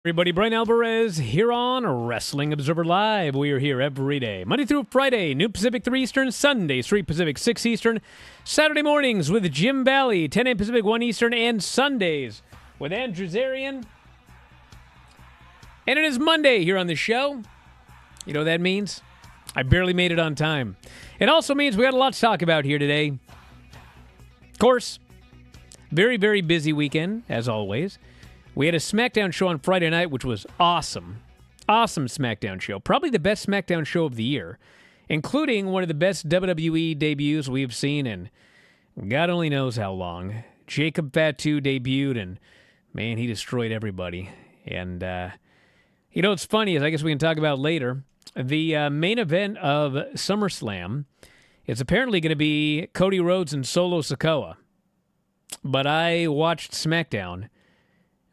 Everybody, Bryan Alvarez here on Wrestling Observer Live. We are here every day, Monday through Friday, noon Pacific, 3 Eastern, Sundays, 3 Pacific, 6 Eastern, Saturday mornings with Jim Bally, 10 a.m. Pacific, 1 Eastern, and Sundays with Andrew Zarian. And it is Monday here on the show. You know what that means? I barely made it on time. It also means we got a lot to talk about here today. Of course, very, very busy weekend, as always. We had a SmackDown show on Friday night, which was awesome. Awesome SmackDown show. Probably the best SmackDown show of the year, including one of the best WWE debuts we've seen in God only knows how long. Jacob Fatu debuted, and man, he destroyed everybody. And, you know what's funny is, I guess we can talk about later, the main event of SummerSlam is apparently going to be Cody Rhodes and Solo Sikoa. But I watched SmackDown,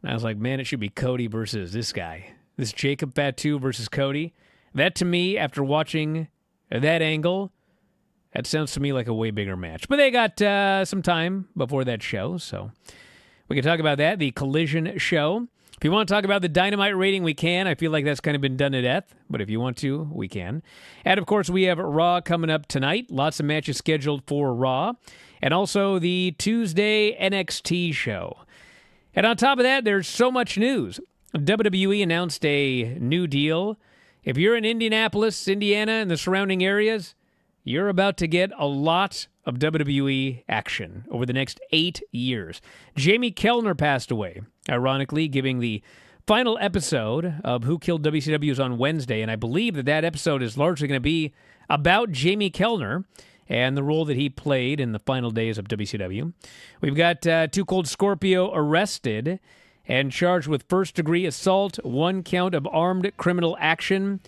and I was like, man, it should be Cody versus this guy. This Jacob Fatu versus Cody. That, to me, after watching that angle, that sounds to me like a way bigger match. But they got some time before that show, so we can talk about that, the Collision show. If you want to talk about the Dynamite rating, we can. I feel like that's kind of been done to death, but if you want to, we can. And, of course, we have Raw coming up tonight. Lots of matches scheduled for Raw. And also the Tuesday NXT show. And on top of that, there's so much news. WWE announced a new deal. If you're in Indianapolis, Indiana, and the surrounding areas, you're about to get a lot of WWE action over the next 8 years. Jamie Kellner passed away, ironically, giving the final episode of Who Killed WCW on Wednesday, and I believe that episode is largely going to be about Jamie Kellner and the role that he played in the final days of WCW. We've got two Cold Scorpio arrested and charged with first-degree assault, 1 count of armed criminal action,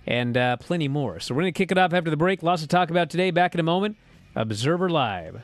and plenty more. So we're going to kick it off after the break. Lots to talk about today. Back in a moment. Observer Live.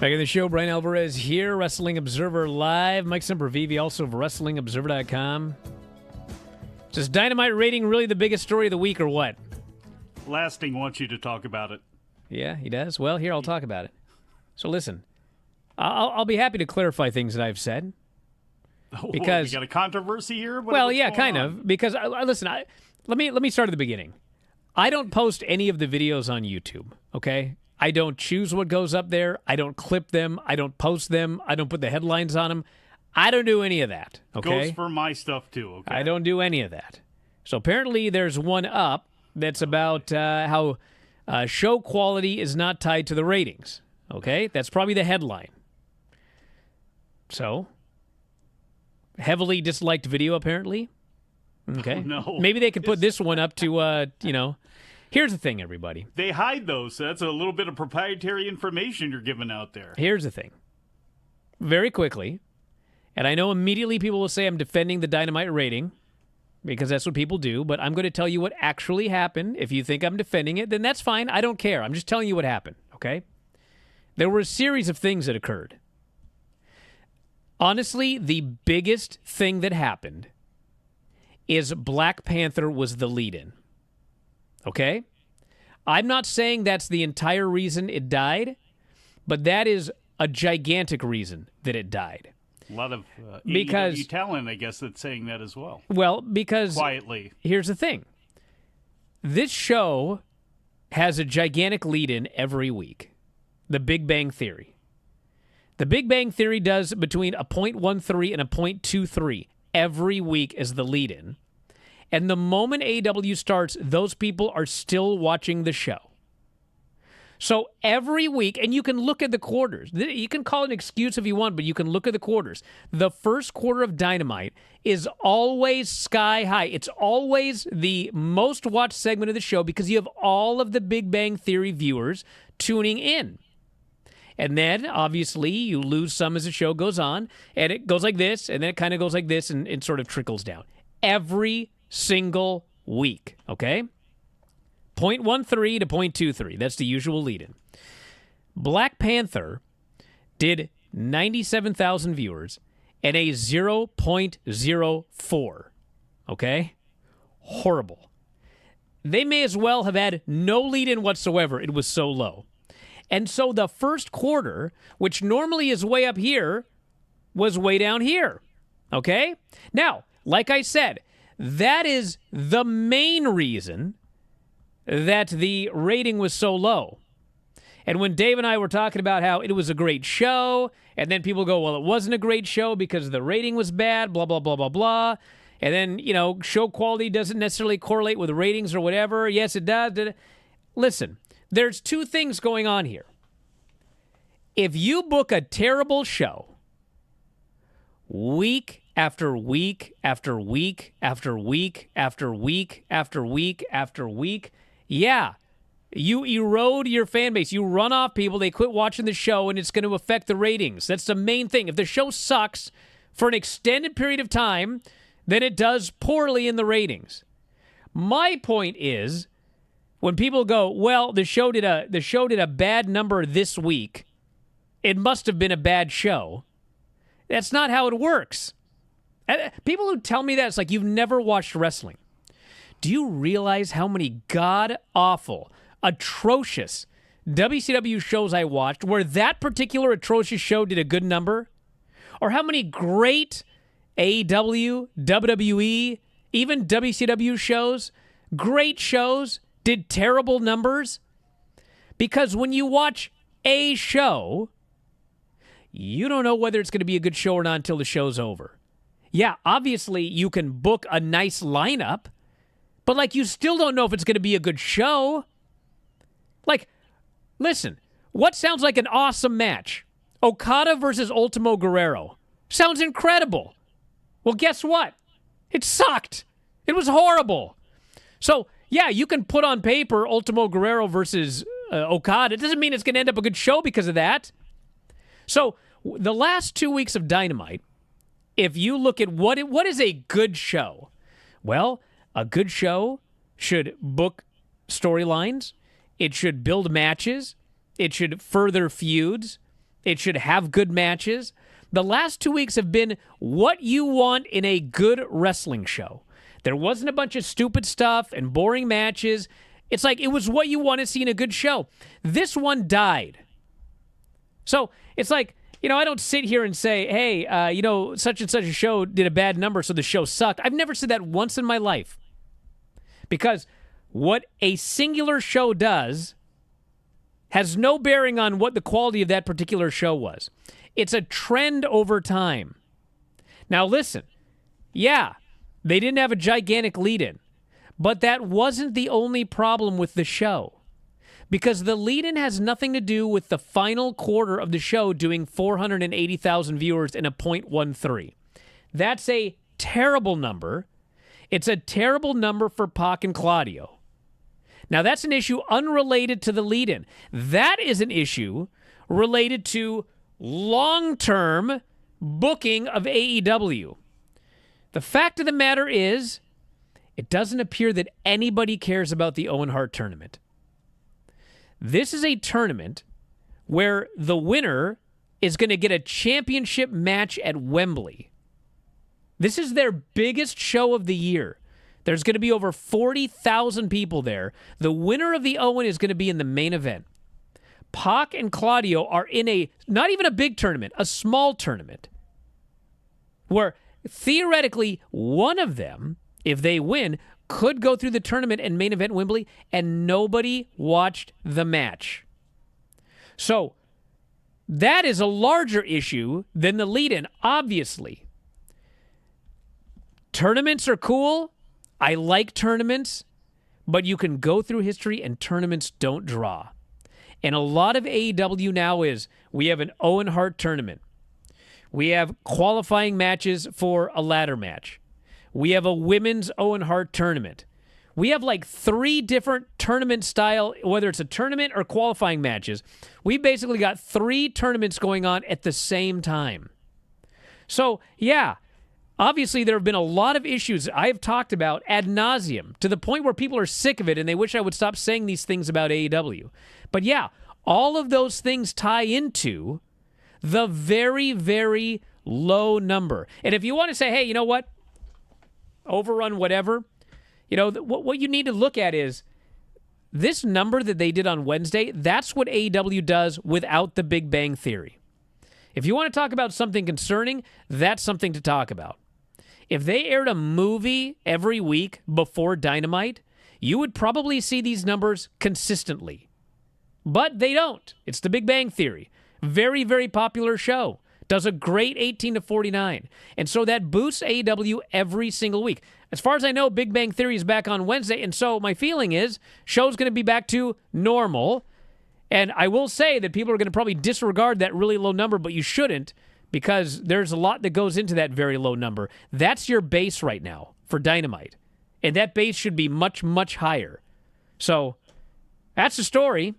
Back in the show, Bryan Alvarez here, Wrestling Observer Live. Mike Sempervive, also of WrestlingObserver.com. Is Dynamite rating really the biggest story of the week or what? Lasting wants you to talk about it. Yeah, he does? Well, here, I'll talk about it. So listen, I'll be happy to clarify things that I've said. Because you got a controversy here? What's kind of. Because, listen, let me start at the beginning. I don't post any of the videos on YouTube, okay? I don't choose what goes up there. I don't clip them. I don't post them. I don't put the headlines on them. I don't do any of that, okay? Goes for my stuff, too, okay? I don't do any of that. So apparently there's one up that's about how show quality is not tied to the ratings, okay? That's probably the headline. So, heavily disliked video, apparently. Okay. Oh, no. Maybe they could put this one up to, Here's the thing, everybody. They hide those, so that's a little bit of proprietary information you're giving out there. Here's the thing. Very quickly, and I know immediately people will say I'm defending the Dynamite rating, because that's what people do, but I'm going to tell you what actually happened. If you think I'm defending it, then that's fine. I don't care. I'm just telling you what happened, okay? There were a series of things that occurred. Honestly, the biggest thing that happened is Black Panther was the lead-in. Okay? I'm not saying that's the entire reason it died, but that is a gigantic reason that it died. A lot of AEW talent, I guess, that's saying that as well. Well, because... Quietly. Here's the thing. This show has a gigantic lead-in every week. The Big Bang Theory. The Big Bang Theory does between a .13 and a .23 every week as the lead-in. And the moment AEW starts, those people are still watching the show. So every week, and you can look at the quarters. You can call it an excuse if you want, but you can look at the quarters. The first quarter of Dynamite is always sky high. It's always the most watched segment of the show because you have all of the Big Bang Theory viewers tuning in. And then, obviously, you lose some as the show goes on, and it goes like this, and then it kind of goes like this, and it sort of trickles down. Every single week, okay? 0.13 to 0.23. That's the usual lead-in. Black Panther did 97,000 viewers and a 0.04, okay? Horrible. They may as well have had no lead-in whatsoever. It was so low. And so the first quarter, which normally is way up here, was way down here, okay? Now, like I said, that is the main reason that the rating was so low. And when Dave and I were talking about how it was a great show, and then people go, well, it wasn't a great show because the rating was bad, blah, blah, blah, blah, blah. And then, show quality doesn't necessarily correlate with ratings or whatever. Yes, it does. Listen, there's two things going on here. If you book a terrible show week after week after week after week after week after week after week, yeah, you erode your fan base. You run off people. They quit watching the show, and it's going to affect the ratings. That's the main thing. If the show sucks for an extended period of time, then it does poorly in the ratings. My point is, when people go, well, the show did a bad number this week, it must have been a bad show. That's not how it works. People who tell me that, it's like you've never watched wrestling. Do you realize how many god-awful, atrocious WCW shows I watched where that particular atrocious show did a good number? Or how many great AEW, WWE, even WCW shows, great shows, did terrible numbers? Because when you watch a show, you don't know whether it's going to be a good show or not until the show's over. Yeah, obviously you can book a nice lineup, but you still don't know if it's going to be a good show. Listen, what sounds like an awesome match? Okada versus Ultimo Guerrero. Sounds incredible. Well, guess what? It sucked. It was horrible. So, yeah, you can put on paper Ultimo Guerrero versus Okada. It doesn't mean it's going to end up a good show because of that. So, the last 2 weeks of Dynamite, if you look at what is a good show, well, a good show should book storylines. It should build matches. It should further feuds. It should have good matches. The last 2 weeks have been what you want in a good wrestling show. There wasn't a bunch of stupid stuff and boring matches. It's like it was what you want to see in a good show. This one died. So it's like, I don't sit here and say, hey, such and such a show did a bad number, so the show sucked. I've never said that once in my life. Because what a singular show does has no bearing on what the quality of that particular show was. It's a trend over time. Now listen, yeah, they didn't have a gigantic lead-in, but that wasn't the only problem with the show. Because the lead-in has nothing to do with the final quarter of the show doing 480,000 viewers in a .13. That's a terrible number. It's a terrible number for Pac and Claudio. Now, that's an issue unrelated to the lead-in. That is an issue related to long-term booking of AEW. The fact of the matter is, it doesn't appear that anybody cares about the Owen Hart tournament. This is a tournament where the winner is going to get a championship match at Wembley. This is their biggest show of the year. There's going to be over 40,000 people there. The winner of the Owen is going to be in the main event. Pac and Claudio are in not even a big tournament, a small tournament, where theoretically one of them, if they win, could go through the tournament and main event Wembley, and nobody watched the match. So that is a larger issue than the lead-in, obviously. Tournaments are cool. I like tournaments, but you can go through history and tournaments don't draw. And a lot of AEW now is, we have an Owen Hart tournament. We have qualifying matches for a ladder match. We have a women's Owen Hart tournament. We have like 3 different tournament style, whether it's a tournament or qualifying matches. We basically got 3 tournaments going on at the same time. So, yeah, obviously there have been a lot of issues I've talked about ad nauseum to the point where people are sick of it and they wish I would stop saying these things about AEW. But yeah, all of those things tie into the very, very low number. And if you want to say, hey, you know what? Overrun whatever, what you need to look at is this number that they did on Wednesday. That's what AEW does without the Big Bang Theory. If you want to talk about something concerning, that's something to talk about. If they aired a movie every week before Dynamite, you would probably see these numbers consistently. But they don't. It's the Big Bang Theory. Very, very popular show. Does a great 18 to 49. And so that boosts AEW every single week. As far as I know, Big Bang Theory is back on Wednesday, and so my feeling is show's going to be back to normal. And I will say that people are going to probably disregard that really low number, but you shouldn't, because there's a lot that goes into that very low number. That's your base right now for Dynamite. And that base should be much, much higher. So that's the story.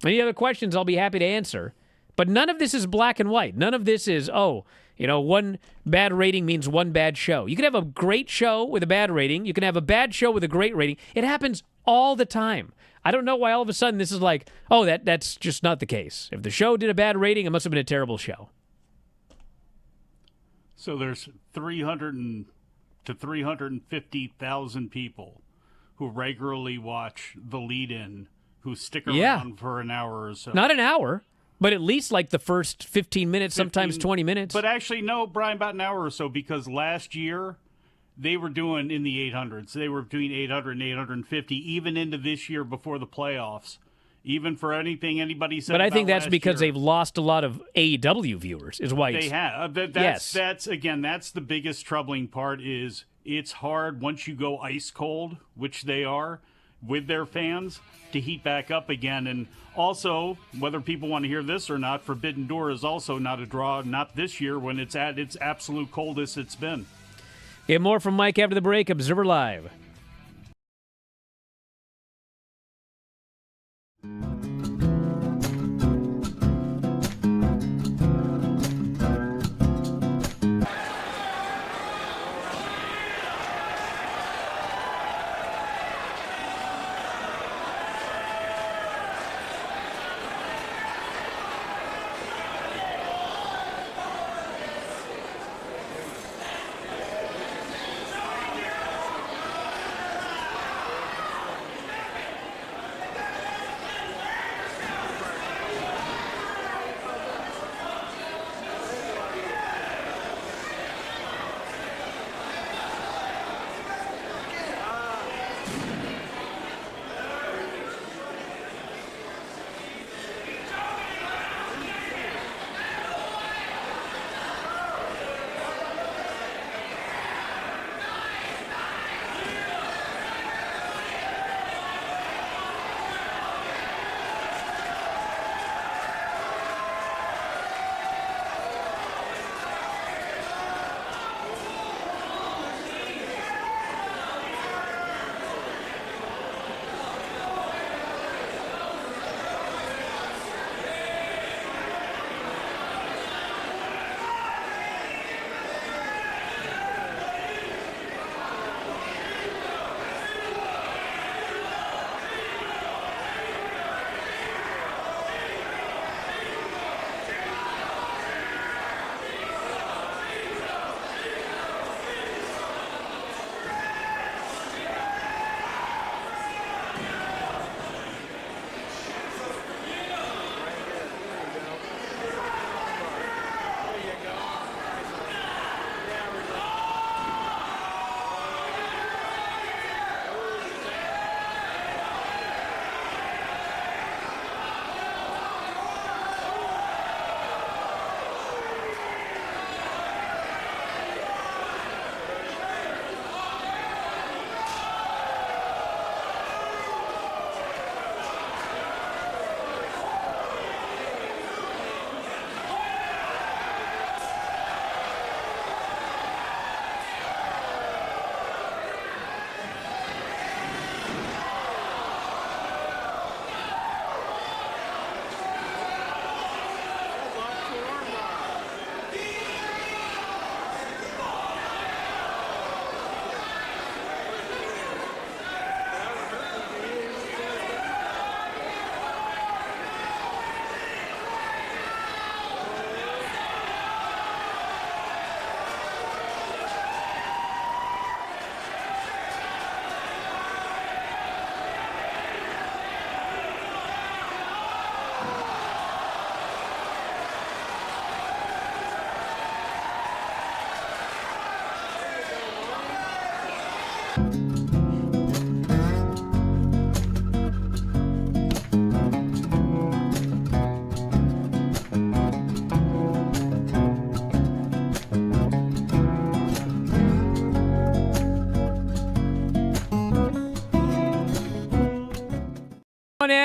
Any other questions, I'll be happy to answer. But none of this is black and white. None of this is, one bad rating means one bad show. You can have a great show with a bad rating. You can have a bad show with a great rating. It happens all the time. I don't know why all of a sudden this is like, that's just not the case. If the show did a bad rating, it must have been a terrible show. So there's 300 to 350,000 people who regularly watch the lead-in, who stick around for an hour or so. Not an hour. But at least like the first 15 minutes, sometimes 20 minutes. But actually, no, Brian, about an hour or so, because last year they were doing in the 800s. They were between 800 and 850, even into this year before the playoffs. Even for anything anybody said. But I think that's because they've lost a lot of AEW viewers, is why they have. That's the biggest troubling part is it's hard once you go ice cold, which they are, with their fans, to heat back up again. And also, whether people want to hear this or not, Forbidden Door is also not a draw, not this year when it's at its absolute coldest it's been. Get more from Mike after the break. Observer Live.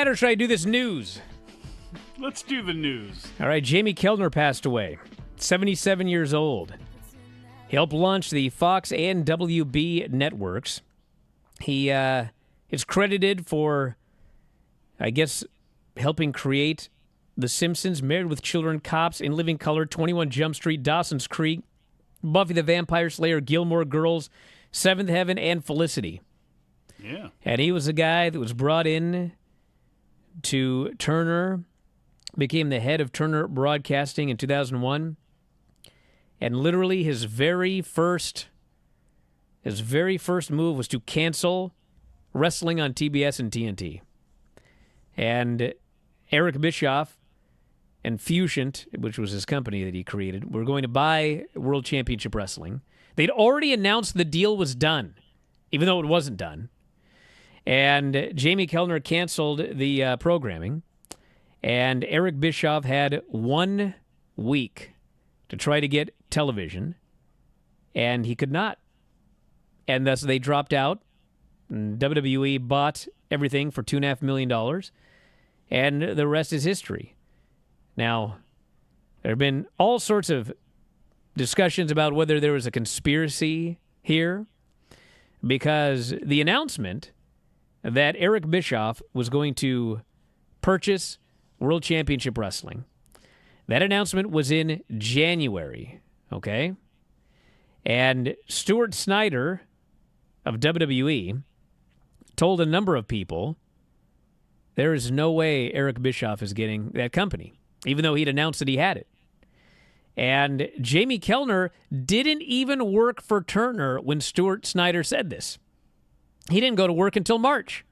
Or should I do this news? Let's do the news. All right, Jamie Kellner passed away, 77 years old. He helped launch the Fox and WB networks. He is credited for, I guess, helping create The Simpsons, Married with Children, Cops, In Living Color, 21 Jump Street, Dawson's Creek, Buffy the Vampire Slayer, Gilmore Girls, Seventh Heaven, and Felicity. Yeah. And he was the guy that was brought in to Turner, became the head of Turner Broadcasting in 2001. And literally his very first move was to cancel wrestling on TBS and TNT. And Eric Bischoff and Fusion, which was his company that he created, were going to buy World Championship Wrestling. They'd already announced the deal was done, even though it wasn't done. And Jamie Kellner canceled the programming, and Eric Bischoff had 1 week to try to get television, and he could not. And thus they dropped out, and WWE bought everything for $2.5 million, and the rest is history. Now, there have been all sorts of discussions about whether there was a conspiracy here, because the announcement that Eric Bischoff was going to purchase World Championship Wrestling, that announcement was in January, okay? And Stuart Snyder of WWE told a number of people there is no way Eric Bischoff is getting that company, even though he'd announced that he had it. And Jamie Kellner didn't even work for Turner when Stuart Snyder said this. He didn't go to work until March.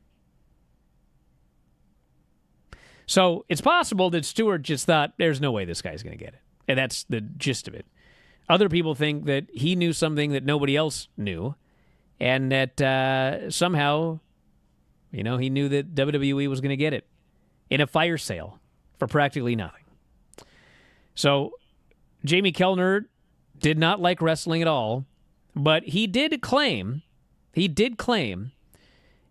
So it's possible that Stewart just thought, there's no way this guy's going to get it. And that's the gist of it. Other people think that he knew something that nobody else knew, and that somehow, he knew that WWE was going to get it in a fire sale for practically nothing. So Jamie Kellner did not like wrestling at all, but he did claim,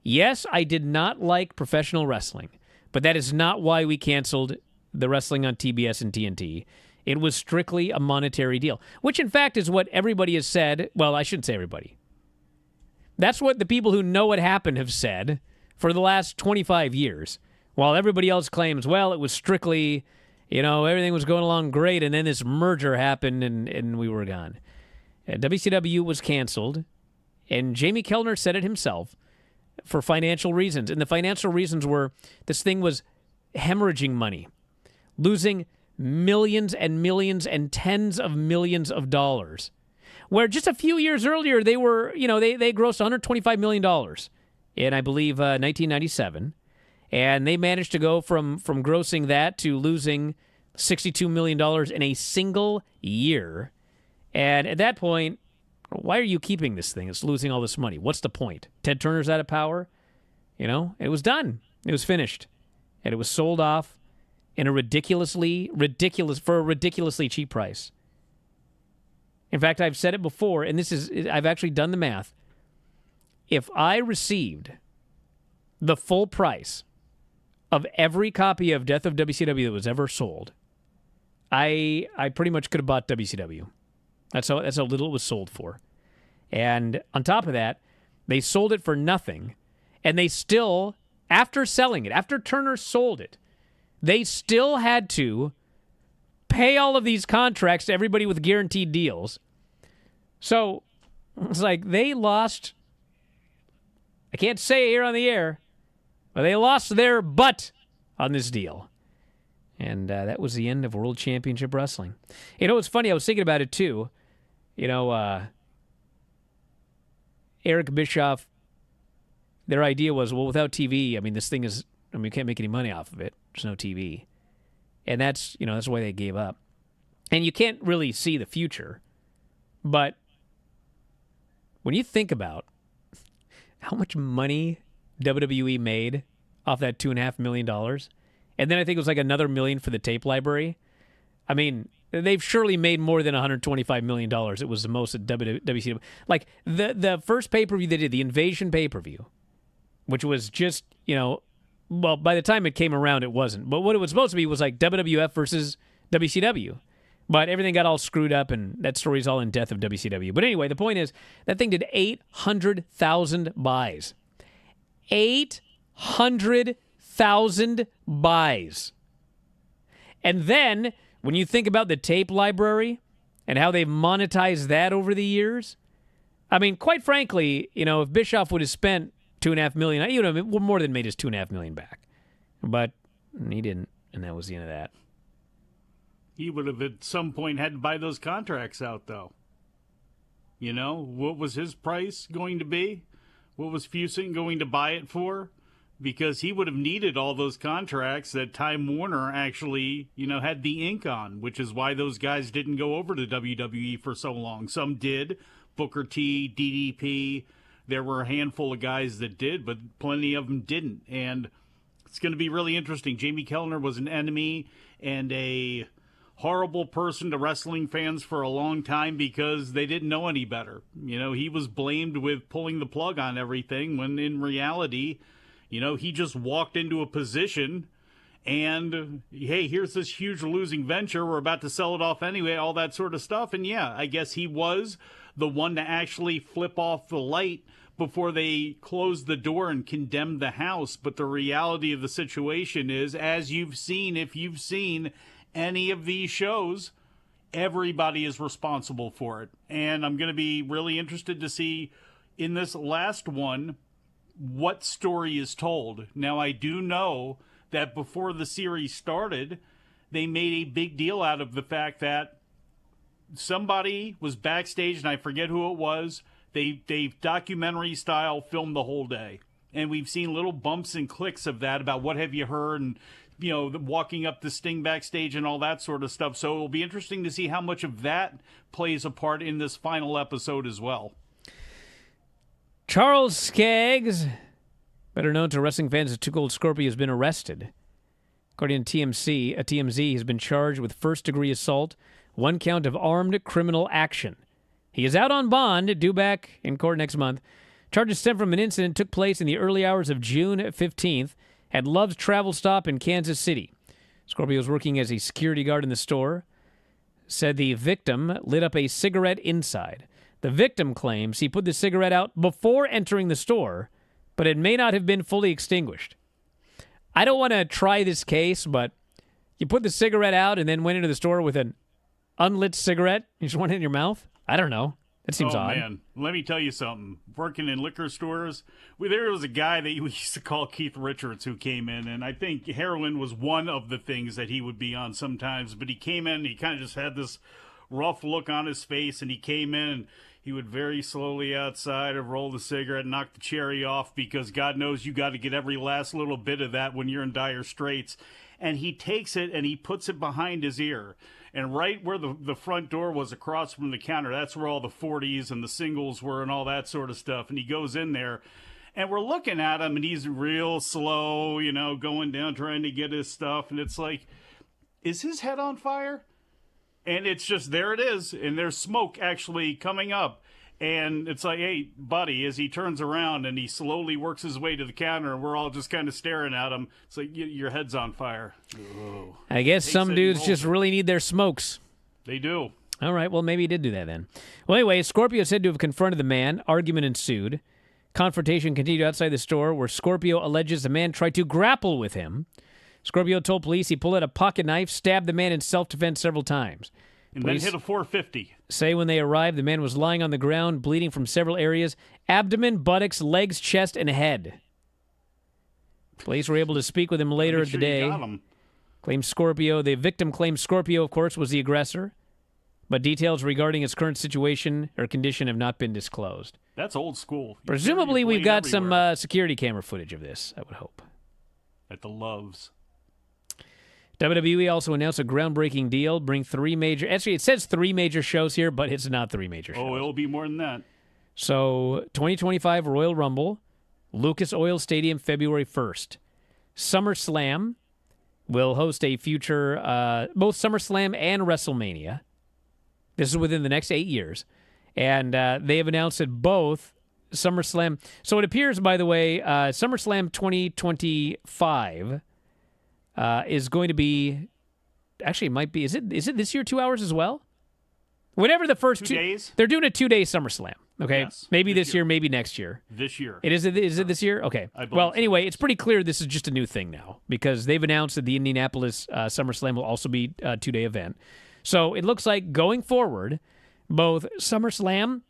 yes, I did not like professional wrestling, but that is not why we canceled the wrestling on TBS and TNT. It was strictly a monetary deal, which in fact is what everybody has said. Well, I shouldn't say everybody. That's what the people who know what happened have said for the last 25 years, while everybody else claims, well, it was strictly, everything was going along great, and then this merger happened, and we were gone. WCW was canceled, and Jamie Kellner said it himself, for financial reasons. And the financial reasons were this thing was hemorrhaging money, losing millions and millions and tens of millions of dollars. Where just a few years earlier, they were, they grossed $125 million in, I believe, 1997. And they managed to go from grossing that to losing $62 million in a single year. And at that point, why are you keeping this thing? It's losing all this money. What's the point? Ted Turner's out of power. It was done. It was finished. And it was sold off in a ridiculously cheap price. In fact, I've said it before, and I've actually done the math. If I received the full price of every copy of Death of WCW that was ever sold, I pretty much could have bought WCW. That's how little it was sold for. And on top of that, they sold it for nothing. And they still, after selling it, after Turner sold it, they still had to pay all of these contracts to everybody with guaranteed deals. So it's like they lost, I can't say it here on the air, but they lost their butt on this deal. And that was the end of World Championship Wrestling. It's funny, I was thinking about it too. Eric Bischoff, their idea was, well, without TV, this thing is, we can't make any money off of it. There's no TV. And that's why they gave up. And you can't really see the future. But when you think about how much money WWE made off that $2.5 million. And then I think it was like another $1 million for the tape library. I mean, they've surely made more than $125 million. It was the most at WCW. Like, the first pay-per-view they did, the Invasion pay-per-view, which was just, well, by the time it came around, it wasn't. But what it was supposed to be was like WWF versus WCW. But everything got all screwed up, and that story's all in Death of WCW. But anyway, the point is, that thing did 800,000 buys. 800,000 buys. And then, when you think about the tape library and how they've monetized that over the years, I mean, quite frankly, if Bischoff would have spent $2.5 million, more than made his $2.5 million back. But he didn't, and that was the end of that. He would have at some point had to buy those contracts out, though. What was his price going to be? What was Fusing going to buy it for? Because he would have needed all those contracts that Time Warner actually, had the ink on, which is why those guys didn't go over to WWE for so long. Some did. Booker T, DDP. There were a handful of guys that did, but plenty of them didn't. And it's going to be really interesting. Jamie Kellner was an enemy and a horrible person to wrestling fans for a long time because they didn't know any better. He was blamed with pulling the plug on everything when in reality, he just walked into a position and, hey, here's this huge losing venture. We're about to sell it off anyway, all that sort of stuff. And yeah, I guess he was the one to actually flip off the light before they closed the door and condemned the house. But the reality of the situation is, as you've seen, if you've seen any of these shows, everybody is responsible for it. And I'm going to be really interested to see in this last one what story is told. Now, I do know that before the series started, they made a big deal out of the fact that somebody was backstage, and I forget who it was. They documentary style filmed the whole day. And we've seen little bumps and clicks of that about what have you heard and walking up the Sting backstage and all that sort of stuff. So it'll be interesting to see how much of that plays a part in this final episode as well. Charles Skaggs, better known to wrestling fans as Cold Scorpio, has been arrested. According to TMZ, he's been charged with first-degree assault, 1 count of armed criminal action. He is out on bond, due back in court next month. Charges stem from an incident that took place in the early hours of June 15th at Love's Travel Stop in Kansas City. Scorpio was working as a security guard in the store. Said the victim lit up a cigarette inside. The victim claims he put the cigarette out before entering the store, but it may not have been fully extinguished. I don't want to try this case, but you put the cigarette out and then went into the store with an unlit cigarette? You just want it in your mouth? I don't know. That seems odd. Oh, man. Let me tell you something. Working in liquor stores, there was a guy that we used to call Keith Richards who came in, and I think heroin was one of the things that he would be on sometimes. But he came in, and he kind of just had this rough look on his face, and he came in, and he would very slowly outside and roll the cigarette and knock the cherry off because God knows you got to get every last little bit of that when you're in dire straits. And he takes it and he puts it behind his ear. And right where the front door was across from the counter, that's where all the 40s and the singles were and all that sort of stuff. And he goes in there, and we're looking at him, and he's real slow, going down trying to get his stuff. And it's like, is his head on fire? And it's just, there it is, and there's smoke actually coming up. And it's like, hey, buddy, as he turns around and he slowly works his way to the counter, and we're all just kind of staring at him. It's like, your head's on fire. Oh. I guess some dudes just really need their smokes. They do. All right, well, maybe he did do that then. Well, anyway, Scorpio is said to have confronted the man. Argument ensued. Confrontation continued outside the store, where Scorpio alleges the man tried to grapple with him. Scorpio told police he pulled out a pocket knife, stabbed the man in self-defense several times. And police then hit a 450. Say when they arrived, the man was lying on the ground, bleeding from several areas: abdomen, buttocks, legs, chest, and head. Police were able to speak with him later in the day. The victim claims Scorpio, of course, was the aggressor, but details regarding his current situation or condition have not been disclosed. That's old school. Presumably, we've got some security camera footage of this, I would hope. At the Loves. WWE also announced a groundbreaking deal, bring 3 major... Actually, it says 3 major shows here, but it's not 3 major shows. Oh, it'll be more than that. So, 2025 Royal Rumble, Lucas Oil Stadium, February 1st. SummerSlam will host a future, both SummerSlam and WrestleMania. This is within the next 8 years. And they have announced that both SummerSlam. So it appears, by the way, SummerSlam 2025 is going to be. Actually, it might be. Is it this year 2 hours as well? Whenever the first 2 days? They're doing a 2-day SummerSlam. Okay, Yes, maybe this year, maybe next year. This year. Is it this year? Okay. Well, anyway, it's pretty clear this is just a new thing now because they've announced that the Indianapolis SummerSlam will also be a 2-day event. So it looks like going forward, both SummerSlam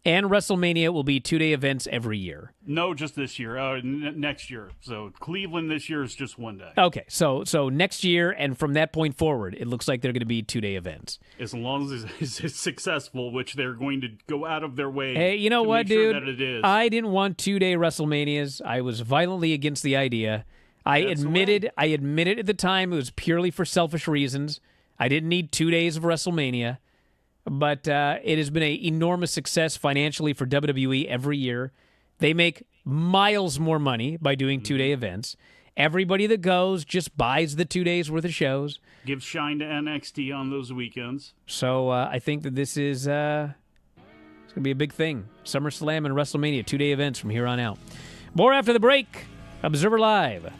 and WrestleMania will be 2-day events every year. No, just this year. Next year. So Cleveland this year is just 1 day. Okay, so next year and from that point forward, it looks like they're going to be 2-day events. As long as it's successful, which they're going to go out of their way. Hey, you know to what, make sure dude? that it is. I didn't want 2-day WrestleManias. I was violently against the idea. I admitted at the time it was purely for selfish reasons. I didn't need 2 days of WrestleMania. But it has been an enormous success financially for WWE every year. They make miles more money by doing 2-day events. Everybody that goes just buys the 2 days worth of shows. Give shine to NXT on those weekends. So I think that this is it's going to be a big thing. SummerSlam and WrestleMania, 2-day events from here on out. More after the break. Observer Live.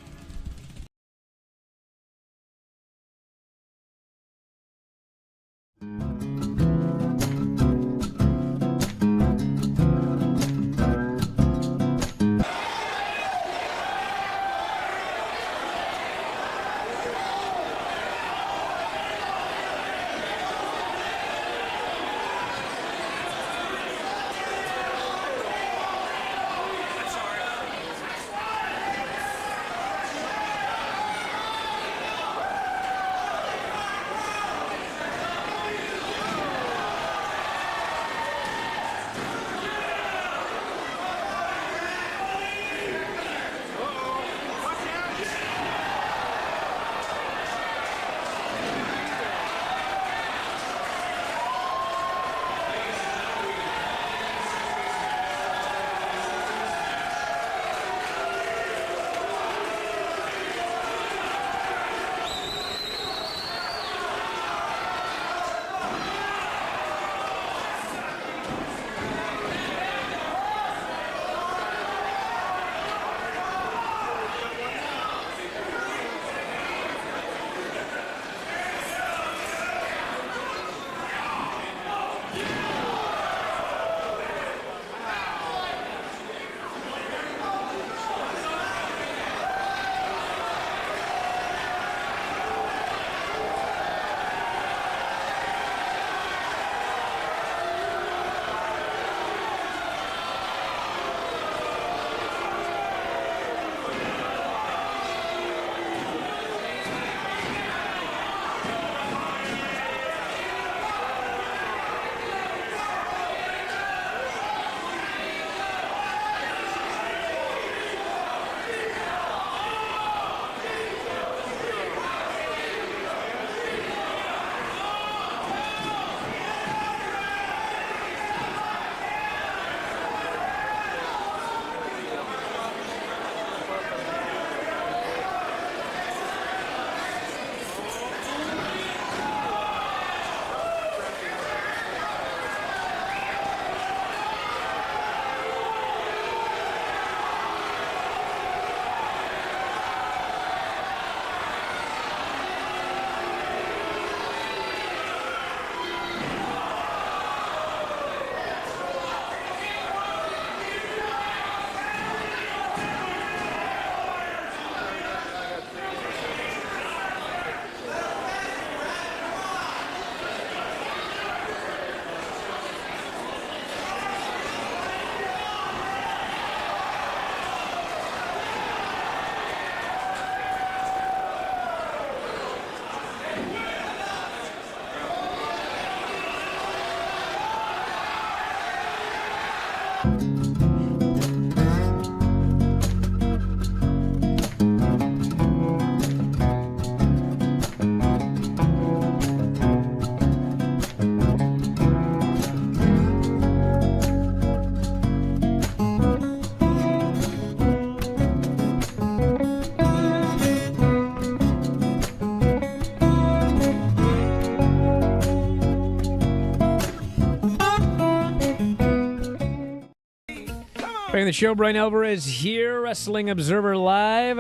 Back in the show, Bryan Alvarez here, Wrestling Observer Live.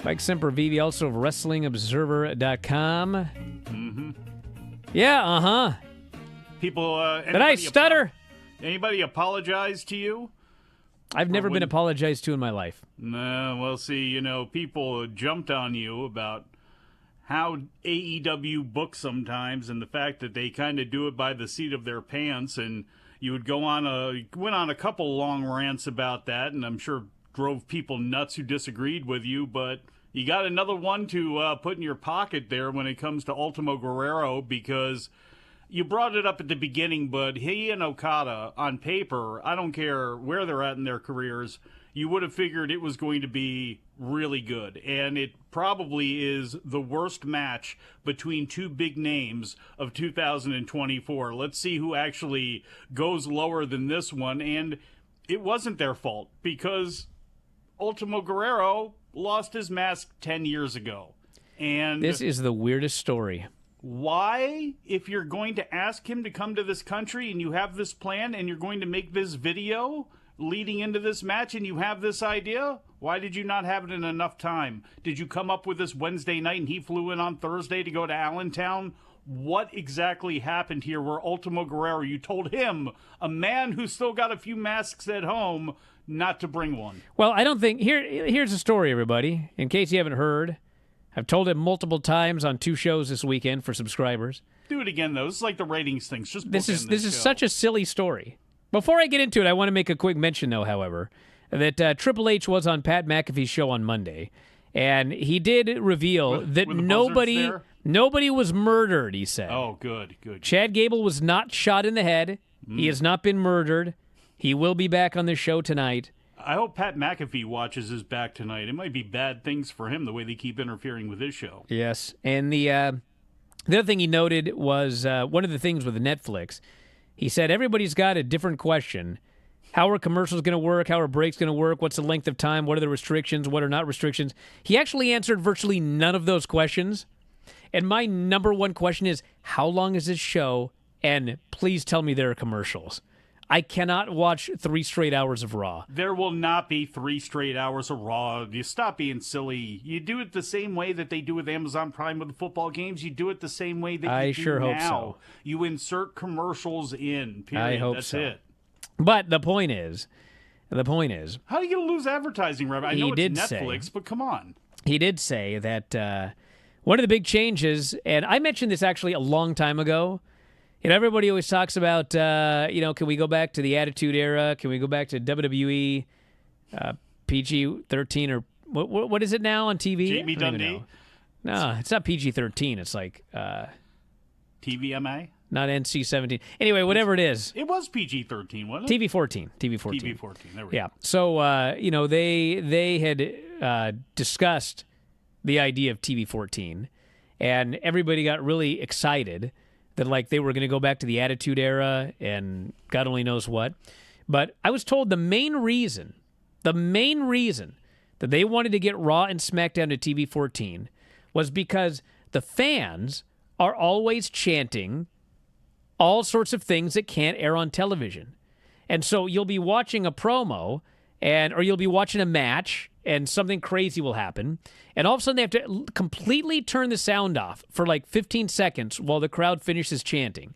Mike Sempervive, also of WrestlingObserver.com. Mm-hmm. Yeah, People, Did I stutter? Anybody apologize to you? I've never been apologized to in my life. No, well, see, people jumped on you about how AEW books sometimes and the fact that they kind of do it by the seat of their pants, and you would went on a couple long rants about that, and I'm sure drove people nuts who disagreed with you, but you got another one to put in your pocket there when it comes to Ultimo Guerrero, because you brought it up at the beginning, but he and Okada, on paper, I don't care where they're at in their careers, you would have figured it was going to be really good. And it probably is the worst match between two big names of 2024. Let's see who actually goes lower than this one. And it wasn't their fault, because Ultimo Guerrero lost his mask 10 years ago. And this is the weirdest story. Why, if you're going to ask him to come to this country and you have this plan and you're going to make this video leading into this match and you have this idea, why did you not have it in enough time? Did you come up with this Wednesday night and he flew in on Thursday to go to Allentown? What exactly happened here where Ultimo Guerrero, you told him, a man who's still got a few masks at home, not to bring one? Well, I don't think... Here's the story, everybody, in case you haven't heard. I've told it multiple times on 2 shows this weekend for subscribers. Do it again, though. This is like the ratings things. Just this is such a silly story. Before I get into it, I want to make a quick mention, though, however, that Triple H was on Pat McAfee's show on Monday, and he did reveal that nobody was murdered, he said. Oh, good. Chad Gable was not shot in the head. He has not been murdered. He will be back on the show tonight. I hope Pat McAfee watches his back tonight. It might be bad things for him, the way they keep interfering with his show. Yes, and the other thing he noted was one of the things with Netflix. He said everybody's got a different question. How are commercials going to work? How are breaks going to work? What's the length of time? What are the restrictions? What are not restrictions? He actually answered virtually none of those questions. And my number one question is, how long is this show? And please tell me there are commercials. I cannot watch 3 straight hours of Raw. There will not be 3 straight hours of Raw. You stop being silly. You do it the same way that they do with Amazon Prime with the football games. You do it the same way that you do now. Hope so. You insert commercials in, period. I hope That's so. it. But the point is, how are you going to lose advertising revenue? I know it's Netflix, but come on. He did say that one of the big changes, and I mentioned this actually a long time ago. Everybody always talks about, can we go back to the Attitude Era? Can we go back to WWE PG-13 or what is it now on TV? Jamie Dundee? No, it's not PG-13. It's like TVMA? Not NC-17. Anyway, whatever it is. It was PG-13, wasn't it? TV-14. TV-14. There we go. Yeah. So, they had discussed the idea of TV-14, and everybody got really excited that they were going to go back to the Attitude Era and God only knows what. But I was told the main reason that they wanted to get Raw and SmackDown to TV-14 was because the fans are always chanting all sorts of things that can't air on television. And so you'll be watching a promo or you'll be watching a match and something crazy will happen. And all of a sudden they have to completely turn the sound off for 15 seconds while the crowd finishes chanting.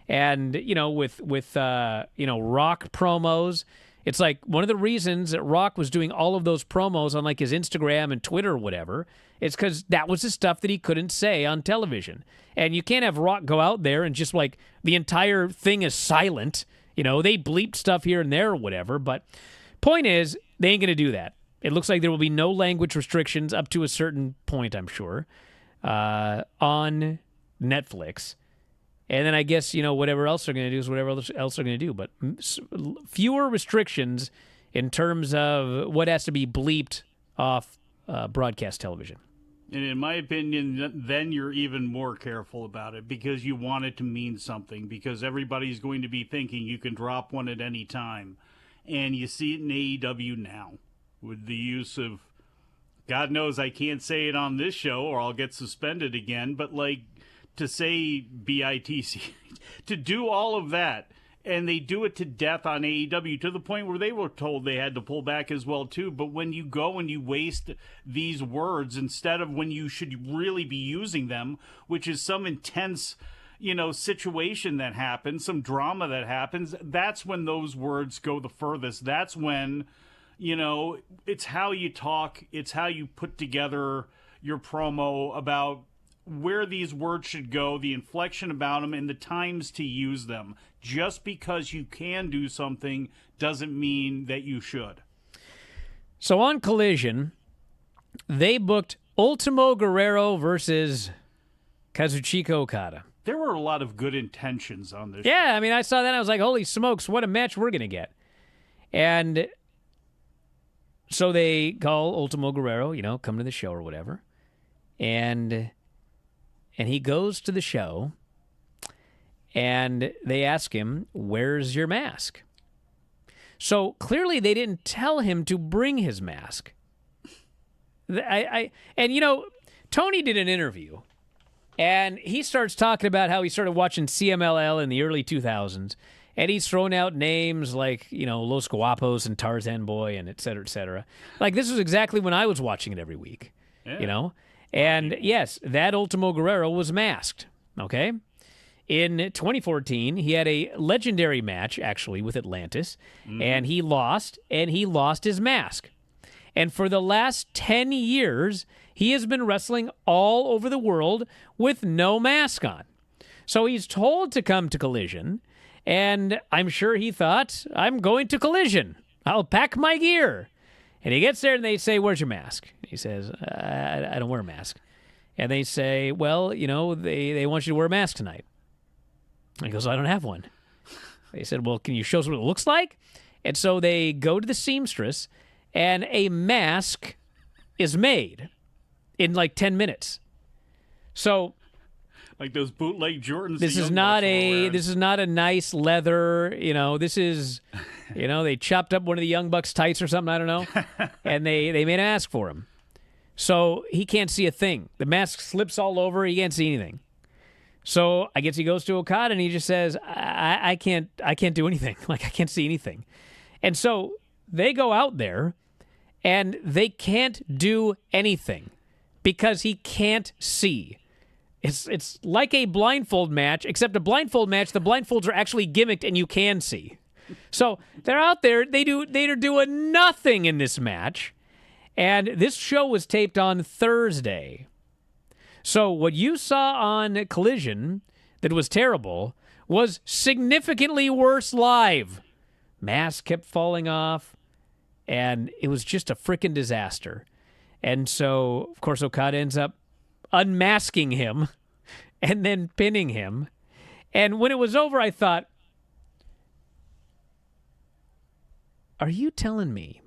And, with Rock promos, it's one of the reasons that Rock was doing all of those promos on his Instagram and Twitter or whatever, it's because that was the stuff that he couldn't say on television. And you can't have Rock go out there and just the entire thing is silent. They bleeped stuff here and there or whatever. But point is, they ain't going to do that. It looks like there will be no language restrictions up to a certain point, I'm sure, on Netflix. And then I guess, whatever else they're going to do is whatever else they're going to do. But fewer restrictions in terms of what has to be bleeped off broadcast television. And in my opinion, then you're even more careful about it because you want it to mean something, because everybody's going to be thinking you can drop one at any time. And you see it in AEW now with the use of, God knows I can't say it on this show or I'll get suspended again, but to say BITC, to do all of that And they do it to death on AEW to the point where they were told they had to pull back as well, too. But when you go and you waste these words instead of when you should really be using them, which is some intense, situation that happens, some drama that happens, that's when those words go the furthest. That's when, it's how you talk. It's how you put together your promo about where these words should go, the inflection about them, and the times to use them. Just because you can do something doesn't mean that you should. So on Collision, they booked Ultimo Guerrero versus Kazuchika Okada. There were a lot of good intentions on this. Yeah, I mean, I saw that and I was like, holy smokes, what a match we're going to get. And so they call Ultimo Guerrero, come to the show or whatever. And he goes to the show, and they ask him, where's your mask? So clearly they didn't tell him to bring his mask. Tony did an interview, and he starts talking about how he started watching CMLL in the early 2000s, and he's thrown out names like, Los Guapos and Tarzan Boy and et cetera, et cetera. Like, this was exactly when I was watching it every week, And yes, that Ultimo Guerrero was masked, okay? In 2014, he had a legendary match, actually, with Atlantis, and he lost his mask. And for the last 10 years, he has been wrestling all over the world with no mask on. So he's told to come to Collision, and I'm sure he thought, I'm going to Collision. I'll pack my gear. And he gets there and they say, where's your mask? He says, I don't wear a mask. And they say, well, they want you to wear a mask tonight. And he goes, I don't have one. They said, well, can you show us what it looks like? And so they go to the seamstress, and a mask is made in like 10 minutes. So like those bootleg Jordans. This is not a nice leather, this is, they chopped up one of the Young Bucks tights or something, I don't know, and they made a mask for him. So he can't see a thing. The mask slips all over, he can't see anything. So I guess he goes to Okada and he just says, I can't do anything. Like, I can't see anything. And so they go out there and they can't do anything because he can't see. It's like a blindfold match, except a blindfold match, the blindfolds are actually gimmicked and you can see. So they're out there, they're doing nothing in this match. And this show was taped on Thursday. So what you saw on Collision that was terrible was significantly worse live. Mask kept falling off, and it was just a freaking disaster. And so, of course, Okada ends up unmasking him and then pinning him. And when it was over, I thought, are you telling me?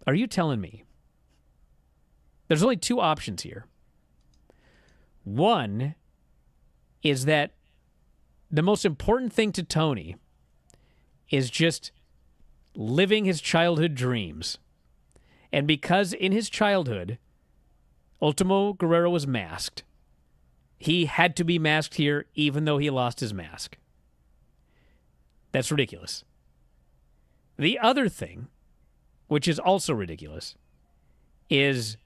Are you telling me? There's only two options here. One is that the most important thing to Tony is just living his childhood dreams. And because in his childhood, Ultimo Guerrero was masked, he had to be masked here even though he lost his mask. That's ridiculous. The other thing, which is also ridiculous, is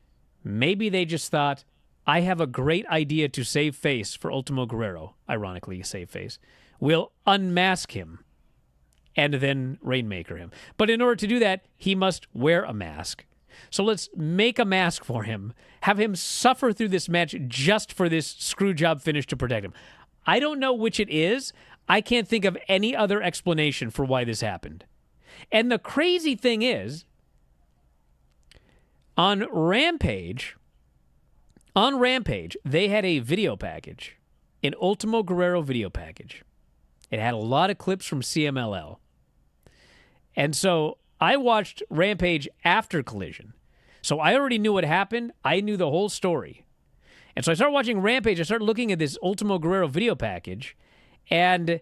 maybe they just thought, I have a great idea to save face for Ultimo Guerrero. Ironically, save face. We'll unmask him and then Rainmaker him. But in order to do that, he must wear a mask. So let's make a mask for him, have him suffer through this match just for this screw job finish to protect him. I don't know which it is. I can't think of any other explanation for why this happened. And the crazy thing is, on Rampage, they had a video package, an Ultimo Guerrero video package. It had a lot of clips from CMLL. And so I watched Rampage after Collision. So I already knew what happened. I knew the whole story. And so I started watching Rampage. I started looking at this Ultimo Guerrero video package. And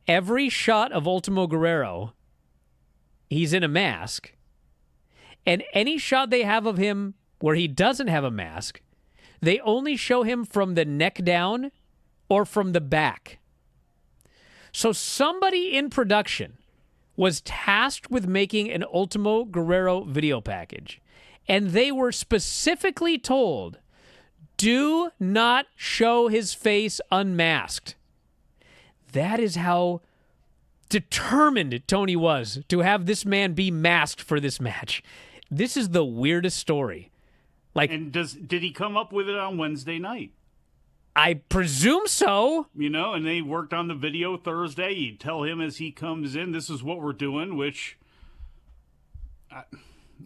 every shot of Ultimo Guerrero, he's in a mask. And any shot they have of him where he doesn't have a mask, they only show him from the neck down or from the back. So somebody in production was tasked with making an Ultimo Guerrero video package, and they were specifically told, do not show his face unmasked. That is how determined Tony was to have this man be masked for this match. This is the weirdest story. And did he come up with it on Wednesday night? I presume so. And they worked on the video Thursday. You tell him as he comes in, this is what we're doing, which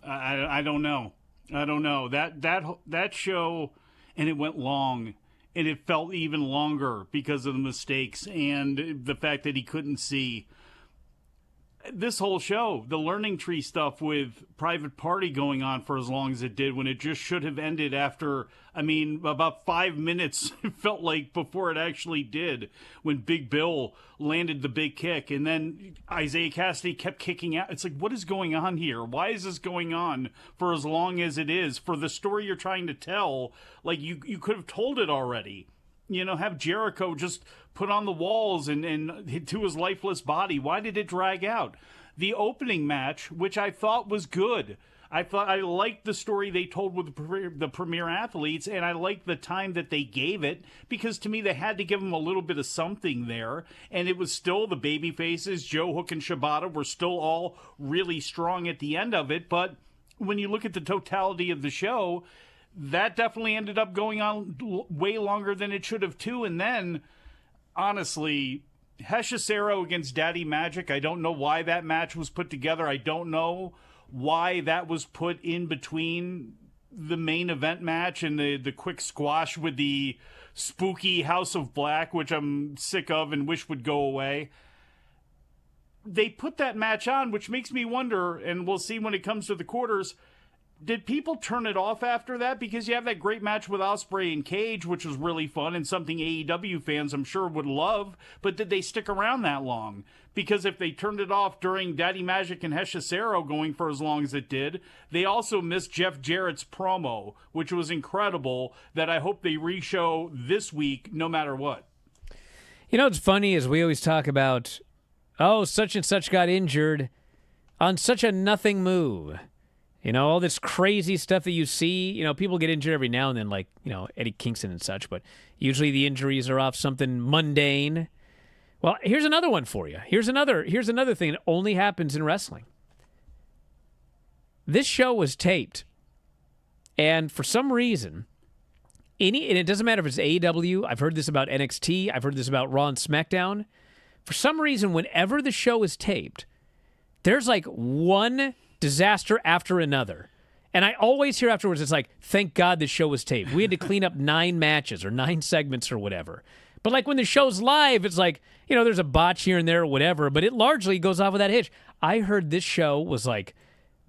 I don't know. I don't know. That show, and it went long, and it felt even longer because of the mistakes and the fact that he couldn't see. This whole show, the learning tree stuff with Private Party going on for as long as it did, when it just should have ended after, about 5 minutes, it felt like, before it actually did, when Big Bill landed the big kick, and then Isaiah Cassidy kept kicking out. It's like, what is going on here? Why is this going on for as long as it is? For the story you're trying to tell, like, you could have told it already. Have Jericho just put on the walls and hit to his lifeless body. Why did it drag out? The opening match, which I thought was good. I liked the story they told with the premier athletes, and I liked the time that they gave it, because to me they had to give them a little bit of something there, and it was still the baby faces. Joe Hook and Shibata were still all really strong at the end of it, but when you look at the totality of the show, that definitely ended up going on way longer than it should have, too. And then, honestly, Hechicero against Daddy Magic, I don't know why that match was put together. I don't know why that was put in between the main event match and the quick squash with the spooky House of Black, which I'm sick of and wish would go away. They put that match on, which makes me wonder, and we'll see when it comes to the quarters, did people turn it off after that? Because you have that great match with Ospreay and Cage, which was really fun and something AEW fans, I'm sure, would love. But did they stick around that long? Because if they turned it off during Daddy Magic and Hechicero going for as long as it did, they also missed Jeff Jarrett's promo, which was incredible, that I hope they re-show this week no matter what. What's funny is we always talk about, such and such got injured on such a nothing move. All this crazy stuff that you see, people get injured every now and then, like, Eddie Kingston and such, but usually the injuries are off something mundane. Well, here's another one for you. Here's another thing that only happens in wrestling. This show was taped, and for some reason, and it doesn't matter if it's AEW, I've heard this about NXT, I've heard this about Raw and SmackDown. For some reason, whenever the show is taped, there's like one disaster after another. And I always hear afterwards, it's like, thank God this show was taped. We had to clean up 9 matches or 9 segments or whatever. But like when the show's live, it's like, there's a botch here and there or whatever, but it largely goes off without a hitch. I heard this show was like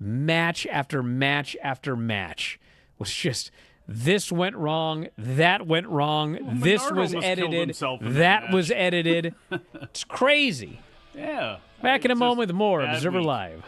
match after match after match. It was just, this went wrong, that went wrong, well, this Menardo was edited, that was edited. It's crazy. Yeah. Back in a moment with more Observer Live.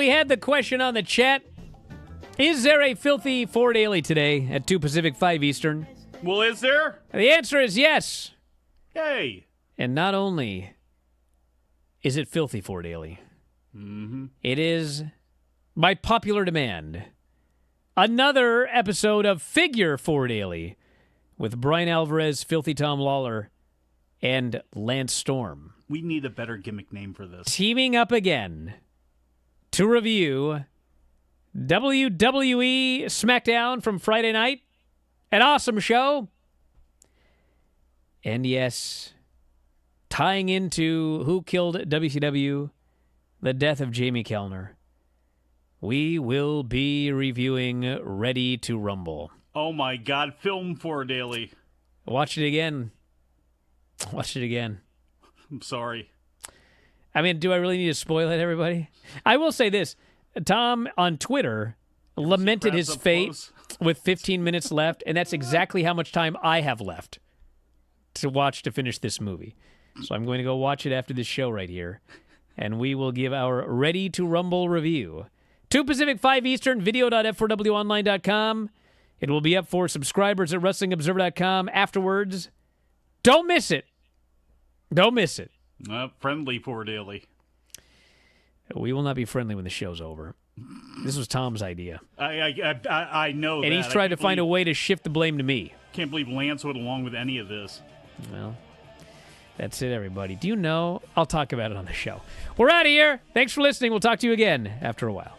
we had the question on the chat. Is there a filthy 4 daily today at 2 Pacific, 5 Eastern? Well, is there? The answer is yes. Yay. And not only is it filthy 4 daily, it is, by popular demand, another episode of Figure 4 daily with Bryan Alvarez, Filthy Tom Lawler, and Lance Storm. We need a better gimmick name for this. Teaming up again to review WWE SmackDown from Friday night. An awesome show. And yes, tying into Who Killed WCW, the death of Jamie Kellner, we will be reviewing Ready to Rumble. Oh my God, film 4 daily. Watch it again. Watch it again. I'm sorry. I mean, do I really need to spoil it, everybody? I will say this. Tom on Twitter lamented his fate with 15 minutes left, and that's exactly how much time I have left to finish this movie. So I'm going to go watch it after this show right here, and we will give our Ready to Rumble review. 2 Pacific, 5 Eastern, video.f4wonline.com. It will be up for subscribers at WrestlingObserver.com afterwards. Don't miss it. Don't miss it. Friendly 4 daily. We will not be friendly when the show's over. This was Tom's idea. I know that. And he's tried to find a way to shift the blame to me. Can't believe Lance went along with any of this. Well, that's it, everybody. Do you know? I'll talk about it on the show. We're out of here. Thanks for listening. We'll talk to you again after a while.